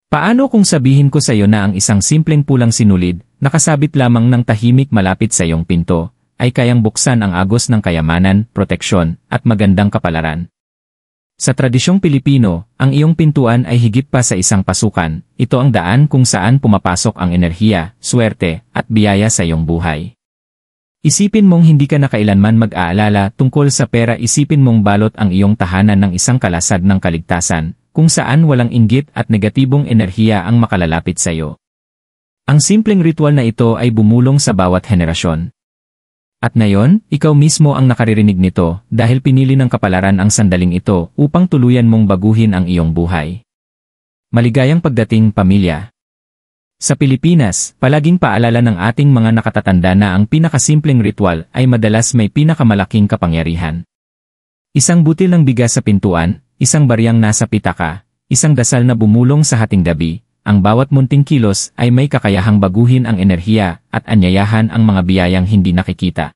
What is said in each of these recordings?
Paano kung sabihin ko sa iyo na ang isang simpleng pulang sinulid, nakasabit lamang ng tahimik malapit sa iyong pinto, ay kayang buksan ang agos ng kayamanan, proteksyon, at magandang kapalaran? Sa tradisyong Pilipino, ang iyong pintuan ay higit pa sa isang pasukan. Ito ang daan kung saan pumapasok ang enerhiya, swerte, at biyaya sa iyong buhay. Isipin mong hindi ka na kailanman mag-aalala tungkol sa pera, isipin mong balot ang iyong tahanan ng isang kalasag ng kaligtasan, kung saan walang inggit at negatibong enerhiya ang makalalapit sa iyo. Ang simpleng ritual na ito ay bumulong sa bawat henerasyon. At ngayon, ikaw mismo ang nakaririnig nito dahil pinili ng kapalaran ang sandaling ito upang tuluyan mong baguhin ang iyong buhay. Maligayang pagdating, pamilya. Sa Pilipinas, palaging paalala ng ating mga nakatatanda na ang pinakasimpleng ritual ay madalas may pinakamalaking kapangyarihan. Isang butil ng bigas sa pintuan, isang baryang nasa pitaka, isang dasal na bumulong sa hating gabi, ang bawat munting kilos ay may kakayahang baguhin ang enerhiya at anyayahan ang mga biyayang hindi nakikita.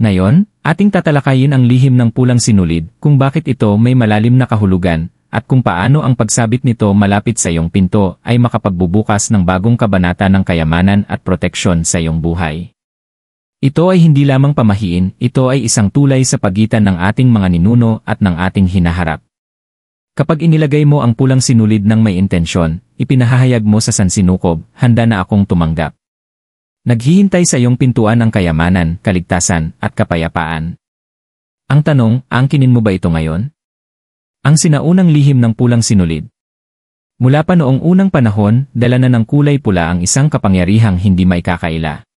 Ngayon, ating tatalakayin ang lihim ng pulang sinulid, kung bakit ito may malalim na kahulugan, at kung paano ang pagsabit nito malapit sa iyong pinto ay makapagbubukas ng bagong kabanata ng kayamanan at proteksyon sa iyong buhay. Ito ay hindi lamang pamahiin, ito ay isang tulay sa pagitan ng ating mga ninuno at ng ating hinaharap. Kapag inilagay mo ang pulang sinulid ng may intensyon, ipinahahayag mo sa sansinukob, handa na akong tumanggap. Naghihintay sa iyong pintuan ang kayamanan, kaligtasan, at kapayapaan. Ang tanong, angkinin mo ba ito ngayon? Ang sinaunang lihim ng pulang sinulid. Mula pa noong unang panahon, dala na ng kulay pula ang isang kapangyarihang hindi maikakaila.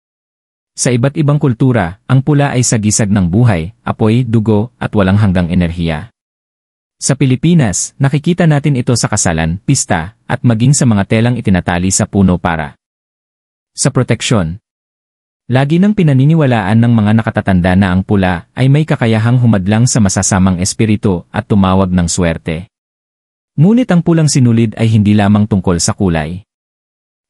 Sa iba't ibang kultura, ang pula ay sagisag ng buhay, apoy, dugo, at walang hanggang enerhiya. Sa Pilipinas, nakikita natin ito sa kasalan, pista, at maging sa mga telang itinatali sa puno para sa proteksyon. Lagi nang pinaniniwalaan ng mga nakatatanda na ang pula ay may kakayahang humadlang sa masasamang espiritu at tumawag ng swerte. Ngunit ang pulang sinulid ay hindi lamang tungkol sa kulay.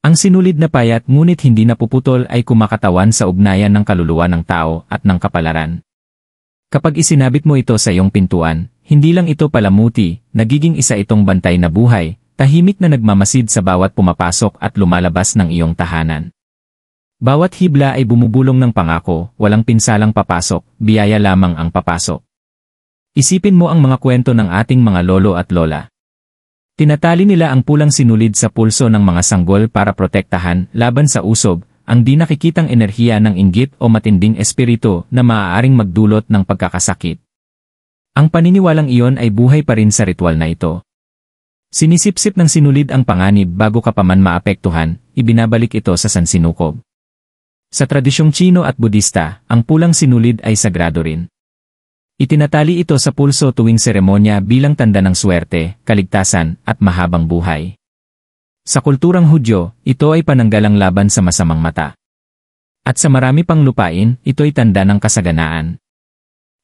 Ang sinulid na payat ngunit hindi napuputol ay kumakatawan sa ugnayan ng kaluluwa ng tao at ng kapalaran. Kapag isinabit mo ito sa iyong pintuan, hindi lang ito palamuti, nagiging isa itong bantay na buhay, tahimik na nagmamasid sa bawat pumapasok at lumalabas ng iyong tahanan. Bawat hibla ay bumubulong ng pangako, walang pinsalang papasok, biyaya lamang ang papasok. Isipin mo ang mga kwento ng ating mga lolo at lola. Tinatali nila ang pulang sinulid sa pulso ng mga sanggol para protektahan laban sa usob, ang di nakikitang enerhiya ng inggit o matinding espiritu na maaaring magdulot ng pagkakasakit. Ang paniniwalang iyon ay buhay pa rin sa ritual na ito. Sinisipsip ng sinulid ang panganib bago ka pa man maapektuhan, ibinabalik ito sa sansinukob. Sa tradisyong Tsino at Budista, ang pulang sinulid ay sagrado rin. Itinatali ito sa pulso tuwing seremonya bilang tanda ng swerte, kaligtasan, at mahabang buhay. Sa kulturang Hudyo, ito ay pananggalang laban sa masamang mata. At sa marami pang lupain, ito'y tanda ng kasaganaan.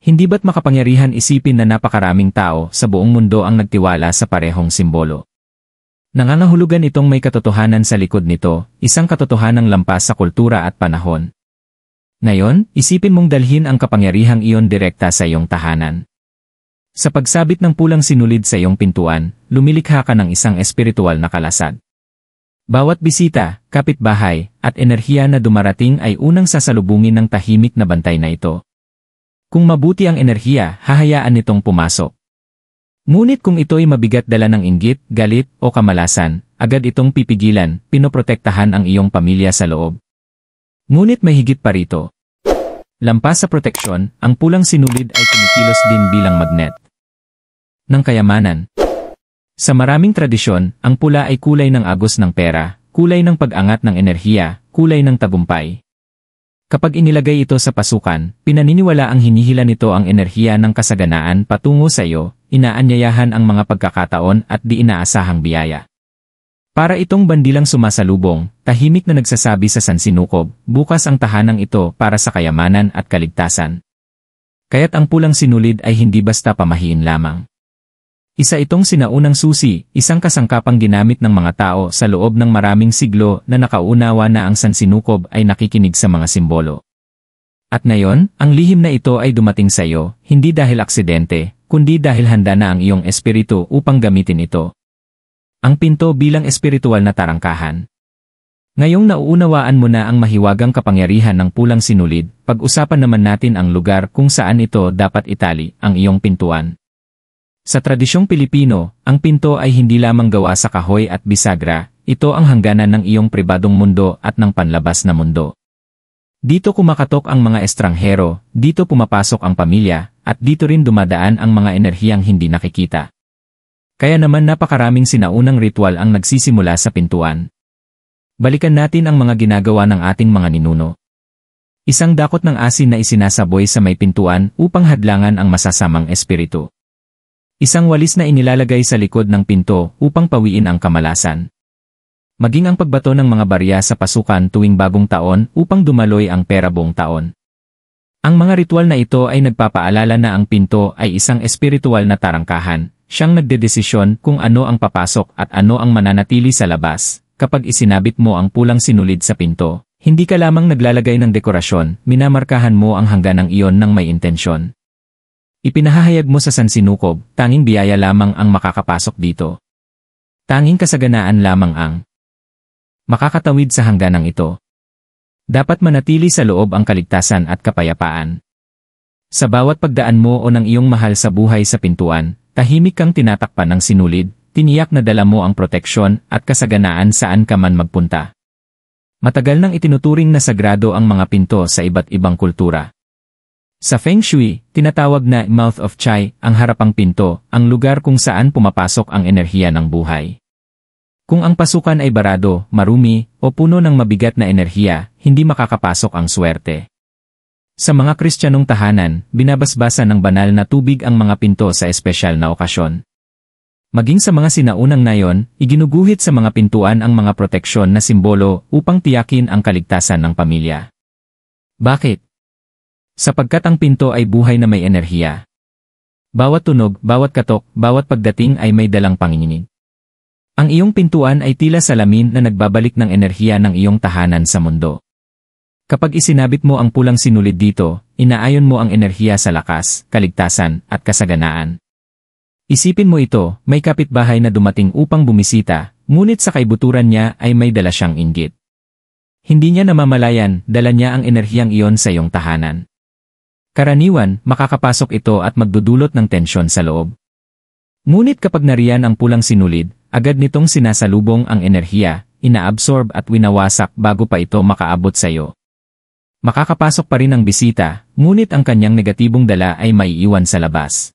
Hindi ba't makapangyarihan isipin na napakaraming tao sa buong mundo ang nagtiwala sa parehong simbolo? Nangangahulugan itong may katotohanan sa likod nito, isang katotohanang lampas sa kultura at panahon. Ngayon, isipin mong dalhin ang kapangyarihang iyon direkta sa iyong tahanan. Sa pagsabit ng pulang sinulid sa iyong pintuan, lumilikha ka ng isang espiritual na kalasag. Bawat bisita, kapitbahay, at enerhiya na dumarating ay unang sasalubungin ng tahimik na bantay na ito. Kung mabuti ang enerhiya, hahayaan nitong pumasok. Ngunit kung ito'y mabigat dala ng inggit, galit, o kamalasan, agad itong pipigilan, pinoprotektahan ang iyong pamilya sa loob. Ngunit may higit pa rito. Lampas sa proteksyon, ang pulang sinulid ay kumikilos din bilang magnet ng kayamanan. Sa maraming tradisyon, ang pula ay kulay ng agos ng pera, kulay ng pag-angat ng enerhiya, kulay ng tagumpay. Kapag inilagay ito sa pasukan, pinaniniwala ang hinihila nito ang enerhiya ng kasaganaan patungo sa iyo, inaanyayahan ang mga pagkakataon at di inaasahang biyaya. Para itong bandilang sumasalubong, tahimik na nagsasabi sa sansinukob, bukas ang tahanang ito para sa kayamanan at kaligtasan. Kaya't ang pulang sinulid ay hindi basta pamahiin lamang. Isa itong sinaunang susi, isang kasangkapang ginamit ng mga tao sa loob ng maraming siglo na nakaunawa na ang sansinukob ay nakikinig sa mga simbolo. At ngayon, ang lihim na ito ay dumating sa iyo, hindi dahil aksidente, kundi dahil handa na ang iyong espiritu upang gamitin ito. Ang pinto bilang espiritual na tarangkahan. Ngayong nauunawaan mo na ang mahiwagang kapangyarihan ng pulang sinulid, pag-usapan naman natin ang lugar kung saan ito dapat itali, ang iyong pintuan. Sa tradisyong Pilipino, ang pinto ay hindi lamang gawa sa kahoy at bisagra, ito ang hangganan ng iyong pribadong mundo at ng panlabas na mundo. Dito kumakatok ang mga estranghero, dito pumapasok ang pamilya, at dito rin dumadaan ang mga enerhiyang hindi nakikita. Kaya naman napakaraming sinaunang ritual ang nagsisimula sa pintuan. Balikan natin ang mga ginagawa ng ating mga ninuno. Isang dakot ng asin na isinasaboy sa may pintuan upang hadlangan ang masasamang espiritu. Isang walis na inilalagay sa likod ng pinto upang pawiin ang kamalasan. Maging ang pagbato ng mga barya sa pasukan tuwing bagong taon upang dumaloy ang pera buong taon. Ang mga ritual na ito ay nagpapaalala na ang pinto ay isang espiritual na tarangkahan, siyang nagdedesisyon kung ano ang papasok at ano ang mananatili sa labas. Kapag isinabit mo ang pulang sinulid sa pinto, hindi ka lamang naglalagay ng dekorasyon, minamarkahan mo ang hangganang iyon ng may intensyon. Ipinahahayag mo sa sansinukob, tanging biyaya lamang ang makakapasok dito. Tanging kasaganaan lamang ang makakatawid sa hangganang ito. Dapat manatili sa loob ang kaligtasan at kapayapaan. Sa bawat pagdaan mo o ng iyong mahal sa buhay sa pintuan, tahimik kang tinatakpan ng sinulid, tiniyak na dala mo ang proteksyon at kasaganaan saan ka man magpunta. Matagal nang itinuturing na sagrado ang mga pinto sa iba't ibang kultura. Sa Feng Shui, tinatawag na mouth of chai, ang harapang pinto, ang lugar kung saan pumapasok ang enerhiya ng buhay. Kung ang pasukan ay barado, marumi, o puno ng mabigat na enerhiya, hindi makakapasok ang swerte. Sa mga Kristiyanong tahanan, binabasbasan ng banal na tubig ang mga pinto sa espesyal na okasyon. Maging sa mga sinaunang nayon, iginuguhit sa mga pintuan ang mga proteksyon na simbolo upang tiyakin ang kaligtasan ng pamilya. Bakit? Sapagkat ang pinto ay buhay na may enerhiya. Bawat tunog, bawat katok, bawat pagdating ay may dalang panginginig. Ang iyong pintuan ay tila salamin na nagbabalik ng enerhiya ng iyong tahanan sa mundo. Kapag isinabit mo ang pulang sinulid dito, inaayon mo ang enerhiya sa lakas, kaligtasan, at kasaganaan. Isipin mo ito, may kapitbahay na dumating upang bumisita, ngunit sa kaibuturan niya ay may dala siyang inggit. Hindi niya namamalayan, dala niya ang enerhiyang iyon sa iyong tahanan. Karaniwan, makakapasok ito at magdudulot ng tensyon sa loob. Ngunit kapag nariyan ang pulang sinulid, agad nitong sinasalubong ang enerhiya, inaabsorb at winawasak bago pa ito makaabot sa iyo. Makakapasok pa rin ang bisita, ngunit ang kanyang negatibong dala ay maiiwan sa labas.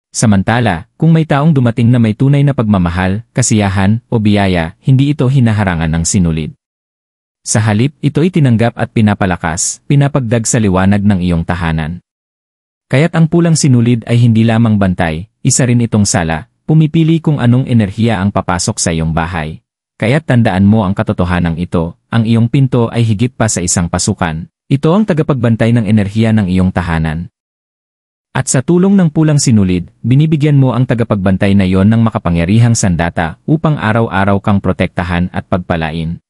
Samantala, kung may taong dumating na may tunay na pagmamahal, kasiyahan, o biyaya, hindi ito hinaharangan ng sinulid. Sa halip, ito'y tinanggap at pinapalakas, pinapagdag sa liwanag ng iyong tahanan. Kaya't ang pulang sinulid ay hindi lamang bantay, isa rin itong sala, pumipili kung anong enerhiya ang papasok sa iyong bahay. Kaya't tandaan mo ang katotohanan ito, ang iyong pinto ay higit pa sa isang pasukan. Ito ang tagapagbantay ng enerhiya ng iyong tahanan. At sa tulong ng pulang sinulid, binibigyan mo ang tagapagbantay na iyon ng makapangyarihang sandata upang araw-araw kang protektahan at pagpalain.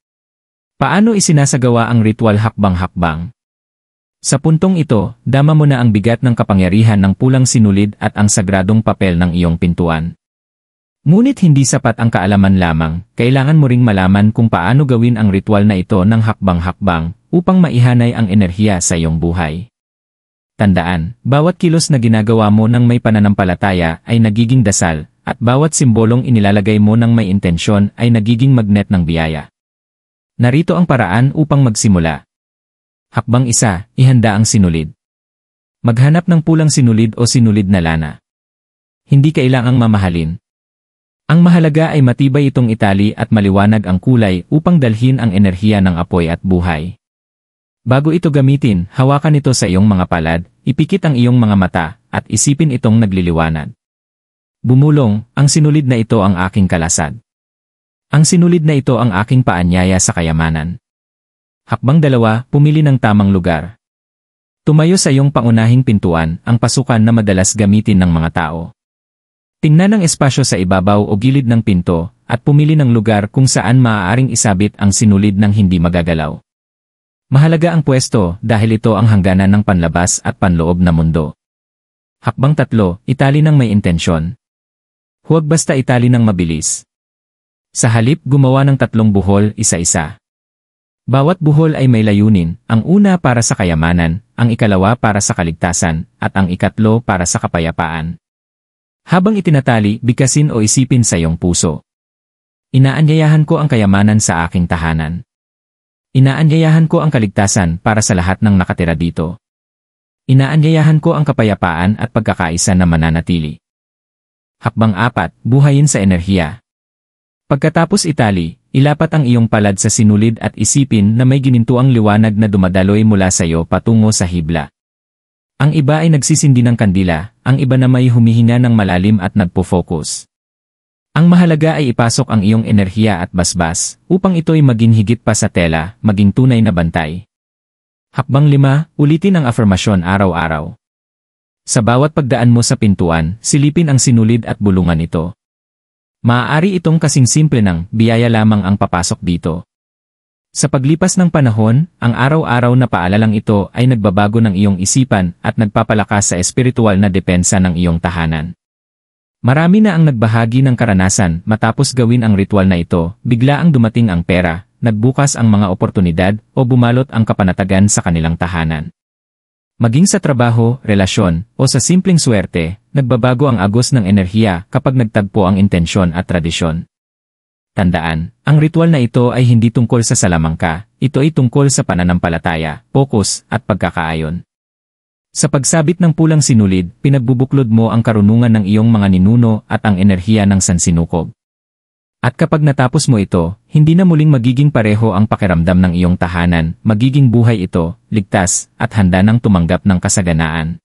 Paano isinasagawa ang ritual hakbang-hakbang? Sa puntong ito, dama mo na ang bigat ng kapangyarihan ng pulang sinulid at ang sagradong papel ng iyong pintuan. Ngunit hindi sapat ang kaalaman lamang, kailangan mo ring malaman kung paano gawin ang ritual na ito ng hakbang-hakbang upang maihanay ang enerhiya sa iyong buhay. Tandaan, bawat kilos na ginagawa mo ng may pananampalataya ay nagiging dasal, at bawat simbolong inilalagay mo ng may intensyon ay nagiging magnet ng biyaya. Narito ang paraan upang magsimula. Hakbang 1, ihanda ang sinulid. Maghanap ng pulang sinulid o sinulid na lana. Hindi kailangang mamahalin. Ang mahalaga ay matibay itong itali at maliwanag ang kulay upang dalhin ang enerhiya ng apoy at buhay. Bago ito gamitin, hawakan ito sa iyong mga palad, ipikit ang iyong mga mata, at isipin itong nagliliwanag. Bumulong, ang sinulid na ito ang aking kalasad. Ang sinulid na ito ang aking paanyaya sa kayamanan. Hakbang 2, pumili ng tamang lugar. Tumayo sa iyong pangunahing pintuan, ang pasukan na madalas gamitin ng mga tao. Tingnan ang espasyo sa ibabaw o gilid ng pinto, at pumili ng lugar kung saan maaaring isabit ang sinulid ng hindi magagalaw. Mahalaga ang pwesto dahil ito ang hangganan ng panlabas at panloob na mundo. Hakbang 3, itali ng may intensyon. Huwag basta itali ng mabilis. Sa halip gumawa ng 3 buhol isa-isa. Bawat buhol ay may layunin, ang una para sa kayamanan, ang ikalawa para sa kaligtasan, at ang ikatlo para sa kapayapaan. Habang itinatali, bigkasin o isipin sa iyong puso. Inaanyayahan ko ang kayamanan sa aking tahanan. Inaanyayahan ko ang kaligtasan para sa lahat ng nakatira dito. Inaanyayahan ko ang kapayapaan at pagkakaisa na mananatili. Hakbang 4, buhayin sa enerhiya. Pagkatapos itali, ilapat ang iyong palad sa sinulid at isipin na may ginintuang liwanag na dumadaloy mula sa iyo patungo sa hibla. Ang iba ay nagsisindi ng kandila, ang iba na may humihinga ng malalim at nagpo-focus. Ang mahalaga ay ipasok ang iyong enerhiya at basbas, upang ito'y maging higit pa sa tela, maging tunay na bantay. Hakbang 5, ulitin ang afirmasyon araw-araw. Sa bawat pagdaan mo sa pintuan, silipin ang sinulid at bulungan ito. Maaari itong kasing simple ng biyaya lamang ang papasok dito. Sa paglipas ng panahon, ang araw-araw na paalalang ito ay nagbabago ng iyong isipan at nagpapalakas sa espiritual na depensa ng iyong tahanan. Marami na ang nagbahagi ng karanasan matapos gawin ang ritual na ito, bigla ang dumating ang pera, nagbukas ang mga oportunidad o bumalot ang kapanatagan sa kanilang tahanan. Maging sa trabaho, relasyon, o sa simpleng swerte, nagbabago ang agos ng enerhiya kapag nagtagpo ang intensyon at tradisyon. Tandaan, ang ritual na ito ay hindi tungkol sa salamangka, ito ay tungkol sa pananampalataya, focus, at pagkakaayon. Sa pagsabit ng pulang sinulid, pinagbubuklod mo ang karunungan ng iyong mga ninuno at ang enerhiya ng sansinukob. At kapag natapos mo ito, hindi na muling magiging pareho ang pakiramdam ng iyong tahanan, magiging buhay ito, ligtas, at handa ng tumanggap ng kasaganaan.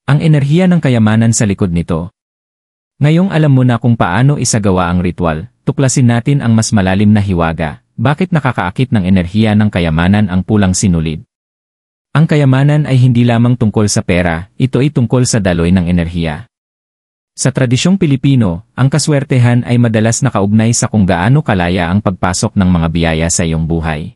Ang enerhiya ng kayamanan sa likod nito. Ngayong alam mo na kung paano isagawa ang ritual, tuklasin natin ang mas malalim na hiwaga, bakit nakakaakit ng enerhiya ng kayamanan ang pulang sinulid. Ang kayamanan ay hindi lamang tungkol sa pera, ito ay tungkol sa daloy ng enerhiya. Sa tradisyong Pilipino, ang kaswertehan ay madalas nakaugnay sa kung gaano kalaya ang pagpasok ng mga biyaya sa iyong buhay.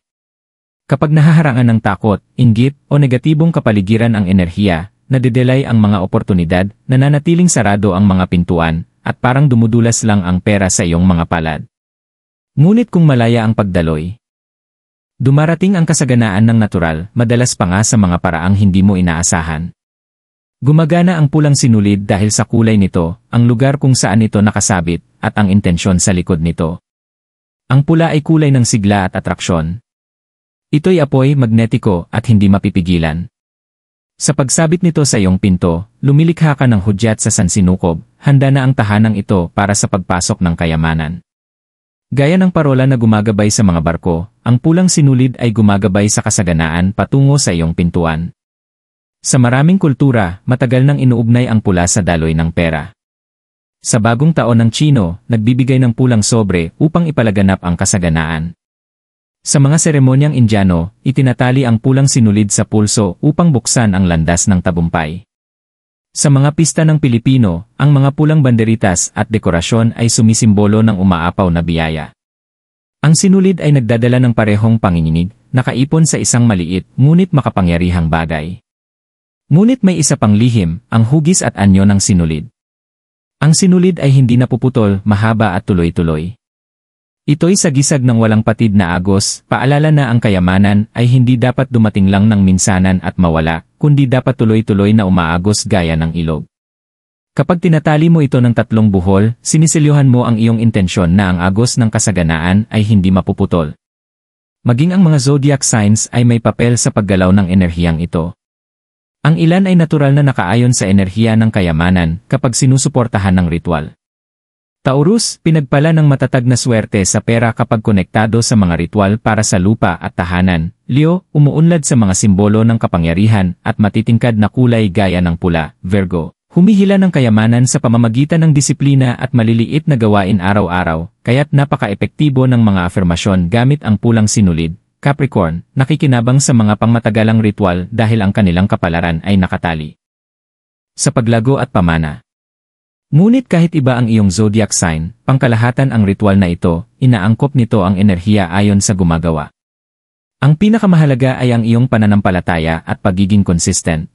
Kapag nahaharangan ng takot, inggit, o negatibong kapaligiran ang enerhiya, nadidelay ang mga oportunidad, nananatiling sarado ang mga pintuan, at parang dumudulas lang ang pera sa iyong mga palad. Ngunit kung malaya ang pagdaloy, dumarating ang kasaganaan ng natural, madalas pa nga sa mga paraang hindi mo inaasahan. Gumagana ang pulang sinulid dahil sa kulay nito, ang lugar kung saan ito nakasabit, at ang intensyon sa likod nito. Ang pula ay kulay ng sigla at atraksyon. Ito'y apoy, magnetiko, at hindi mapipigilan. Sa pagsabit nito sa iyong pinto, lumilikha ka ng hudyat sa sansinukob, handa na ang tahanang ito para sa pagpasok ng kayamanan. Gaya ng parola na gumagabay sa mga barko, ang pulang sinulid ay gumagabay sa kasaganaan patungo sa iyong pintuan. Sa maraming kultura, matagal nang inuugnay ang pula sa daloy ng pera. Sa bagong taon ng Chino, nagbibigay ng pulang sobre upang ipalaganap ang kasaganaan. Sa mga seremonyang Indiano, itinatali ang pulang sinulid sa pulso upang buksan ang landas ng tabumpay. Sa mga pista ng Pilipino, ang mga pulang banderitas at dekorasyon ay sumisimbolo ng umaapaw na biyaya. Ang sinulid ay nagdadala ng parehong panginginig, nakaipon sa isang maliit ngunit makapangyarihang bagay. Ngunit may isa pang lihim, ang hugis at anyo ng sinulid. Ang sinulid ay hindi napuputol, mahaba at tuloy-tuloy. Ito'y sagisag ng walang patid na agos, paalala na ang kayamanan ay hindi dapat dumating lang ng minsanan at mawala, kundi dapat tuloy-tuloy na umaagos gaya ng ilog. Kapag tinatali mo ito ng 3 buhol, siniselyuhan mo ang iyong intensyon na ang agos ng kasaganaan ay hindi mapuputol. Maging ang mga zodiac signs ay may papel sa paggalaw ng enerhiyang ito. Ang ilan ay natural na nakaayon sa enerhiya ng kayamanan kapag sinusuportahan ng ritual. Taurus, pinagpala ng matatag na swerte sa pera kapag konektado sa mga ritual para sa lupa at tahanan. Leo, umuunlad sa mga simbolo ng kapangyarihan at matitingkad na kulay gaya ng pula. Virgo, humihila ng kayamanan sa pamamagitan ng disiplina at maliliit na gawain araw-araw, kaya't napaka-epektibo ng mga afirmasyon gamit ang pulang sinulid. Capricorn, nakikinabang sa mga pangmatagalang ritual dahil ang kanilang kapalaran ay nakatali sa paglago at pamana. Ngunit kahit iba ang iyong zodiac sign, pangkalahatan ang ritual na ito, inaangkop nito ang enerhiya ayon sa gumagawa. Ang pinakamahalaga ay ang iyong pananampalataya at pagiging consistent.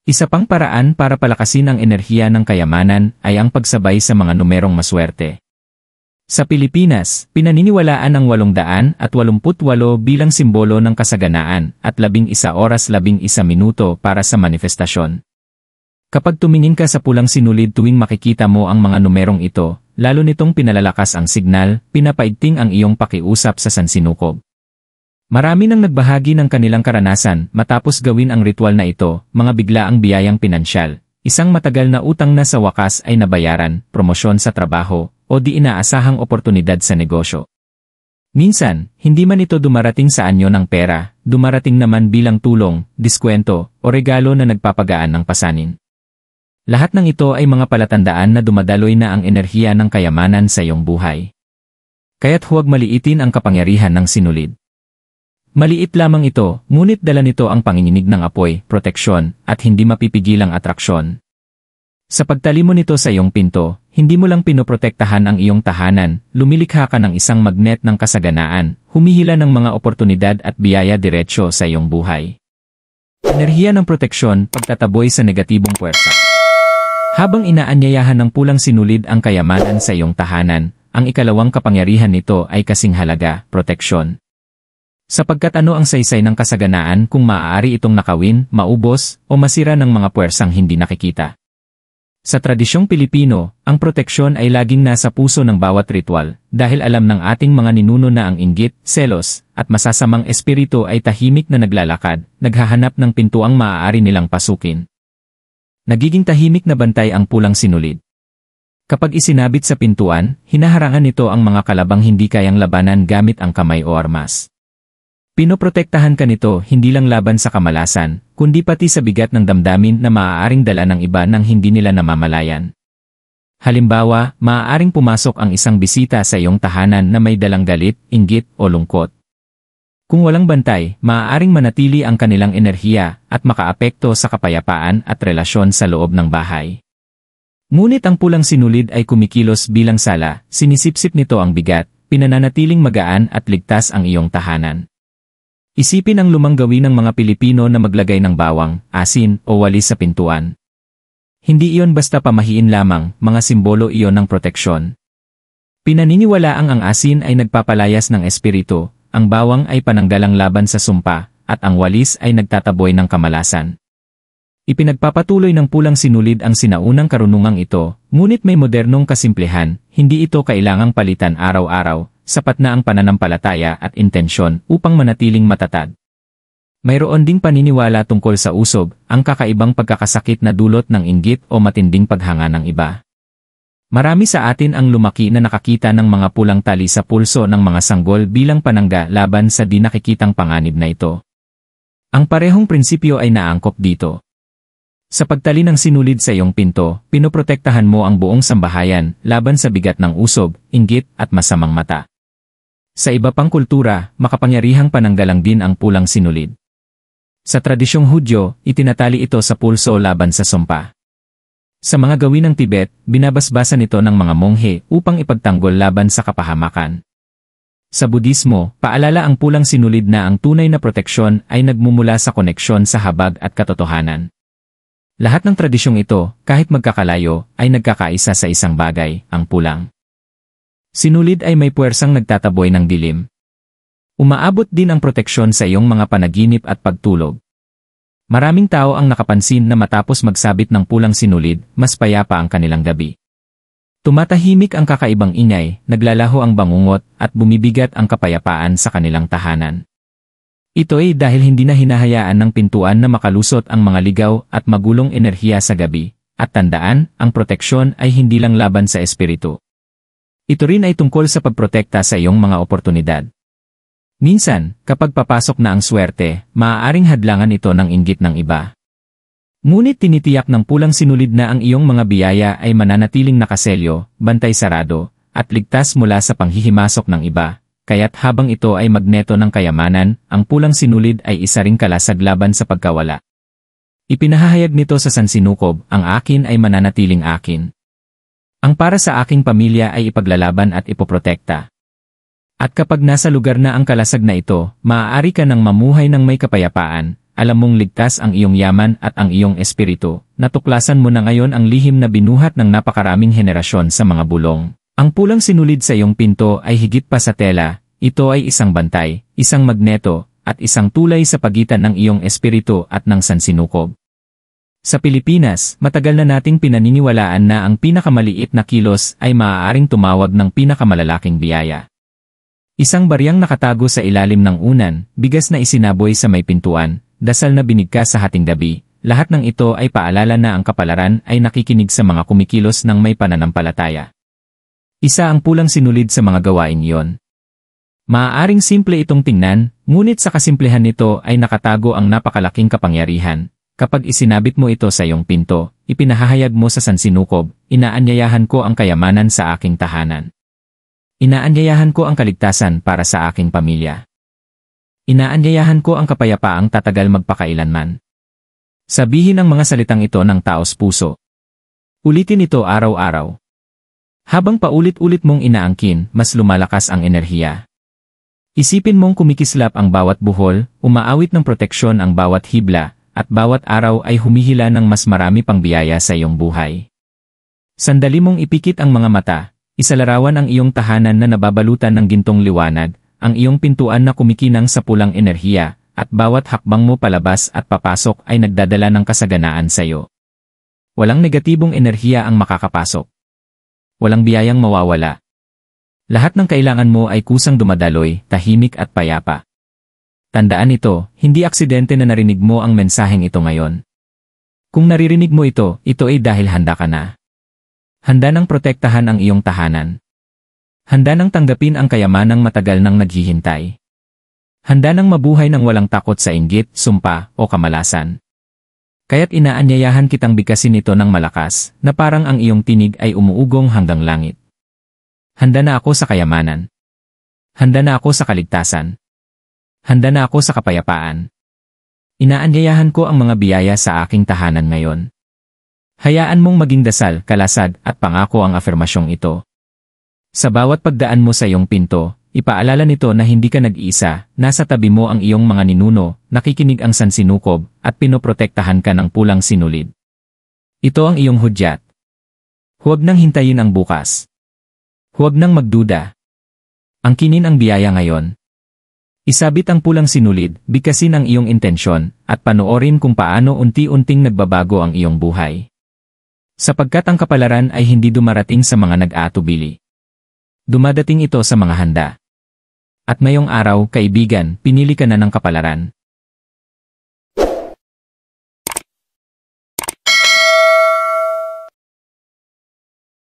Isa pang paraan para palakasin ang enerhiya ng kayamanan ay ang pagsabay sa mga numerong maswerte. Sa Pilipinas, pinaniniwalaan ang 888 bilang simbolo ng kasaganaan at 11 oras 11 minuto para sa manifestasyon. Kapag tumingin ka sa pulang sinulid tuwing makikita mo ang mga numerong ito, lalo nitong pinalalakas ang signal, pinapaigting ang iyong pakiusap sa sansinukob. Marami nang nagbahagi ng kanilang karanasan matapos gawin ang ritual na ito, mga biglaang biyayang pinansyal, isang matagal na utang na sa wakas ay nabayaran, promosyon sa trabaho, o di inaasahang oportunidad sa negosyo. Minsan, hindi man ito dumarating sa anyo ng pera, dumarating naman bilang tulong, diskwento, o regalo na nagpapagaan ng pasanin. Lahat ng ito ay mga palatandaan na dumadaloy na ang enerhiya ng kayamanan sa iyong buhay. Kaya't huwag maliitin ang kapangyarihan ng sinulid. Maliit lamang ito, ngunit dala nito ang panginginig ng apoy, proteksyon, at hindi mapipigilang atraksyon. Sa pagtalimo nito sa iyong pinto, hindi mo lang pinoprotektahan ang iyong tahanan, lumilikha ka ng isang magnet ng kasaganaan, humihila ng mga oportunidad at biyaya diretsyo sa iyong buhay. Enerhiya ng proteksyon, pagtataboy sa negatibong puwersa. Habang inaanyayahan ng pulang sinulid ang kayamanan sa iyong tahanan, ang ikalawang kapangyarihan nito ay kasing halaga, proteksyon. Sapagkat ano ang saysay ng kasaganaan kung maaari itong nakawin, maubos, o masira ng mga puwersang hindi nakikita. Sa tradisyong Pilipino, ang proteksyon ay laging nasa puso ng bawat ritual, dahil alam ng ating mga ninuno na ang inggit, selos, at masasamang espiritu ay tahimik na naglalakad, naghahanap ng pintuang maaari nilang pasukin. Nagiging tahimik na bantay ang pulang sinulid. Kapag isinabit sa pintuan, hinaharangan nito ang mga kalabang hindi kayang labanan gamit ang kamay o armas. Pinoprotektahan ka nito hindi lang laban sa kamalasan, kundi pati sa bigat ng damdamin na maaaring dala ng iba nang hindi nila namamalayan. Halimbawa, maaaring pumasok ang isang bisita sa iyong tahanan na may dalang galit, inggit, o lungkot. Kung walang bantay, maaaring manatili ang kanilang enerhiya at makaapekto sa kapayapaan at relasyon sa loob ng bahay. Ngunit ang pulang sinulid ay kumikilos bilang sala, sinisipsip nito ang bigat, pinananatiling magaan at ligtas ang iyong tahanan. Isipin ang lumang gawin ng mga Pilipino na maglagay ng bawang, asin, o walis sa pintuan. Hindi iyon basta pamahiin lamang, mga simbolo iyon ng proteksyon. Pinaniniwalaang ang asin ay nagpapalayas ng espiritu, ang bawang ay pananggalang laban sa sumpa, at ang walis ay nagtataboy ng kamalasan. Ipinagpapatuloy ng pulang sinulid ang sinaunang karunungang ito, ngunit may modernong kasimplihan, hindi ito kailangang palitan araw-araw, sapat na ang pananampalataya at intensyon upang manatiling matatag. Mayroon ding paniniwala tungkol sa usob, ang kakaibang pagkakasakit na dulot ng inggit o matinding paghanga ng iba. Marami sa atin ang lumaki na nakakita ng mga pulang tali sa pulso ng mga sanggol bilang panangga laban sa di nakikitang panganib na ito. Ang parehong prinsipyo ay naangkop dito. Sa pagtali ng sinulid sa iyong pinto, pinoprotektahan mo ang buong sambahayan laban sa bigat ng usob, inggit, at masamang mata. Sa iba pang kultura, makapangyarihang pananggalang din ang pulang sinulid. Sa tradisyong Hudyo, itinatali ito sa pulso laban sa sumpa. Sa mga gawin ng Tibet, binabasbasan ito ng mga monghe upang ipagtanggol laban sa kapahamakan. Sa Budismo, paalala ang pulang sinulid na ang tunay na proteksyon ay nagmumula sa koneksyon sa habag at katotohanan. Lahat ng tradisyong ito, kahit magkakalayo, ay nagkakaisa sa isang bagay, ang pulang sinulid ay may puwersang nagtataboy ng dilim. Umaabot din ang proteksyon sa iyong mga panaginip at pagtulog. Maraming tao ang nakapansin na matapos magsabit ng pulang sinulid, mas payapa ang kanilang gabi. Tumatahimik ang kakaibang ingay, naglalaho ang bangungot, at bumibigat ang kapayapaan sa kanilang tahanan. Ito ay dahil hindi na hinahayaan ng pintuan na makalusot ang mga ligaw at magulong enerhiya sa gabi, at tandaan, ang proteksyon ay hindi lang laban sa espiritu. Ito rin ay tungkol sa pagprotekta sa iyong mga oportunidad. Minsan, kapag papasok na ang swerte, maaaring hadlangan ito ng inggit ng iba. Ngunit tinitiyak ng pulang sinulid na ang iyong mga biyaya ay mananatiling nakaselyo, bantay sarado, at ligtas mula sa panghihimasok ng iba. Kaya't habang ito ay magneto ng kayamanan, ang pulang sinulid ay isa ring kalasag laban sa pagkawala. Ipinahahayag nito sa sansinukob, ang akin ay mananatiling akin. Ang para sa aking pamilya ay ipaglalaban at ipoprotekta. At kapag nasa lugar na ang kalasag na ito, maaari ka nang mamuhay ng may kapayapaan, alam mong ligtas ang iyong yaman at ang iyong espiritu, natuklasan mo na ngayon ang lihim na binuhat ng napakaraming henerasyon sa mga bulong, Ang pulang sinulid sa iyong pinto ay higit pa sa tela, ito ay isang bantay, isang magneto, at isang tulay sa pagitan ng iyong espiritu at ng sansinukob. Sa Pilipinas, matagal na nating pinaniniwalaan na ang pinakamaliit na kilos ay maaaring tumawag ng pinakamalalaking biyaya. Isang baryang nakatago sa ilalim ng unan, bigas na isinaboy sa may pintuan, dasal na binigkas sa hating gabi, lahat ng ito ay paalala na ang kapalaran ay nakikinig sa mga kumikilos ng may pananampalataya. Isa ang pulang sinulid sa mga gawain iyon. Maaaring simple itong tingnan, ngunit sa kasimplehan nito ay nakatago ang napakalaking kapangyarihan. Kapag isinabit mo ito sa iyong pinto, ipinahahayag mo sa sansinukob, inaanyayahan ko ang kayamanan sa aking tahanan. Inaanyayahan ko ang kaligtasan para sa aking pamilya. Inaanyayahan ko ang kapayapaang tatagal magpakailanman. Sabihin ang mga salitang ito ng taos puso. Ulitin ito araw-araw. Habang paulit-ulit mong inaangkin, mas lumalakas ang enerhiya. Isipin mong kumikislap ang bawat buhol, umaawit ng proteksyon ang bawat hibla, at bawat araw ay humihila ng mas marami pang biyaya sa iyong buhay. Sandali mong ipikit ang mga mata, isalarawan ang iyong tahanan na nababalutan ng gintong liwanag, ang iyong pintuan na kumikinang sa pulang enerhiya, at bawat hakbang mo palabas at papasok ay nagdadala ng kasaganaan sa iyo. Walang negatibong enerhiya ang makakapasok. Walang biyayang mawawala. Lahat ng kailangan mo ay kusang dumadaloy, tahimik at payapa. Tandaan ito, hindi aksidente na narinig mo ang mensaheng ito ngayon. Kung naririnig mo ito, ito ay dahil handa ka na. Handa nang protektahan ang iyong tahanan. Handa nang tanggapin ang kayamanang matagal nang naghihintay. Handa nang mabuhay ng walang takot sa inggit, sumpa, o kamalasan. Kaya't inaanyayahan kitang bigkasin ito ng malakas, na parang ang iyong tinig ay umuugong hanggang langit. Handa na ako sa kayamanan. Handa na ako sa kaligtasan. Handa na ako sa kapayapaan. Inaanyayahan ko ang mga biyaya sa aking tahanan ngayon. Hayaan mong maging dasal, kalasad, at pangako ang afirmasyong ito. Sa bawat pagdaan mo sa iyong pinto, ipaalala nito na hindi ka nag-iisa, nasa tabi mo ang iyong mga ninuno, nakikinig ang sansinukob, at pinoprotektahan ka ng pulang sinulid. Ito ang iyong hudyat. Huwag nang hintayin ang bukas. Huwag nang magduda. Angkinin ang biyaya ngayon. Isabit ang pulang sinulid, bigkasin ang iyong intensyon, at panoorin kung paano unti-unting nagbabago ang iyong buhay. Sapagkat ang kapalaran ay hindi dumarating sa mga nag-aatubili. Dumadating ito sa mga handa. At ngayong araw, kaibigan, pinili ka na ng kapalaran.